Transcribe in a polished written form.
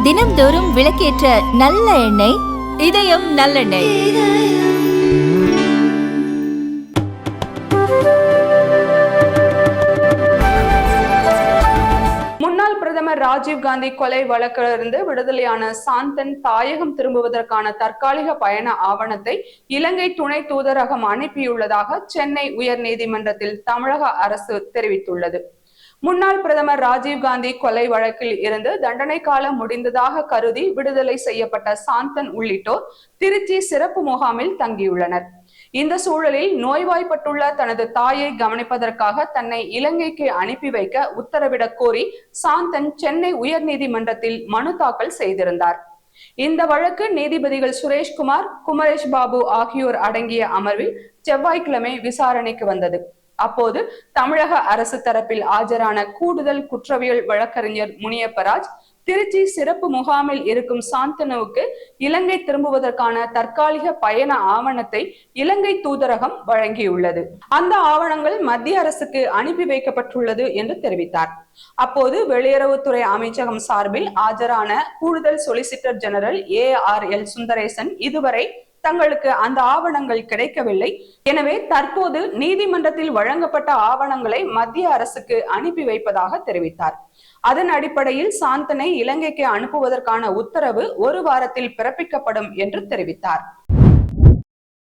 தினம்தோறும் விளக்கேற்ற நல்ல எண்ணெய் இதயம் நல்லெண்ணெய். முன்னாள் பிரதமர் ராஜீவ்காந்தி கொலை வழக்கிலிருந்து விடுதலையான சாந்தன் தாயகம் திரும்புவதற்கான தற்காலிக பயண ஆவணத்தை இலங்கை துணை தூதரகம் அனுப்பியுள்ளதாக சென்னை உயர் நீதிமன்றத்தில் தமிழக அரசு தெரிவித்துள்ளது. முன்னாள் பிரதமர் ராஜீவ்காந்தி கொலை வழக்கில் இருந்து தண்டனை காலம் முடிந்ததாக கருதி விடுதலை செய்யப்பட்ட சாந்தன் உள்ளிட்டோர் திருச்சி சிறப்பு முகாமில் தங்கியுள்ளனர். இந்த சூழலில் நோய்வாய்ப்பட்டுள்ள தனது தாயை கவனிப்பதற்காக தன்னை இலங்கைக்கு அனுப்பி வைக்க உத்தரவிடக் கோரி சாந்தன் சென்னை உயர் நீதிமன்றத்தில் மனு தாக்கல் செய்திருந்தார். இந்த வழக்கு நீதிபதிகள் சுரேஷ்குமார், குமரேஷ் பாபு ஆகியோர் அடங்கிய அமர்வில் செவ்வாய்க்கிழமை விசாரணைக்கு வந்தது. அப்போது தமிழக அரசு தரப்பில் ஆஜரான கூடுதல் குற்றவியல் வழக்கறிஞர் முனியப்பராஜ், திருச்சி சிறப்பு முகாமில் இருக்கும் சாந்தனுவுக்கு இலங்கை திரும்புவதற்கான தற்காலிக பயண ஆவணத்தை இலங்கை தூதரகம் வழங்கியுள்ளது. அந்த ஆவணங்கள் மத்திய அரசுக்கு அனுப்பி வைக்கப்பட்டுள்ளது என்று தெரிவித்தார். அப்போது வெளியுறவுத்துறை அமைச்சகம் சார்பில் ஆஜரான கூடுதல் சொலிசிட்டர் ஜெனரல் ARL சுந்தரேசன் இதுவரை தங்களுக்கு அந்த ஆவணங்கள் கிடைக்கவில்லை, எனவே தற்போது நீதிமன்றத்தில் வழங்கப்பட்ட ஆவணங்களை மத்திய அரசுக்கு அனுப்பி வைப்பதாக தெரிவித்தார். அதன் அடிப்படையில் சாந்தனை இலங்கைக்கு அனுப்புவதற்கான உத்தரவு ஒரு வாரத்தில் பிறப்பிக்கப்படும் என்று தெரிவித்தார்.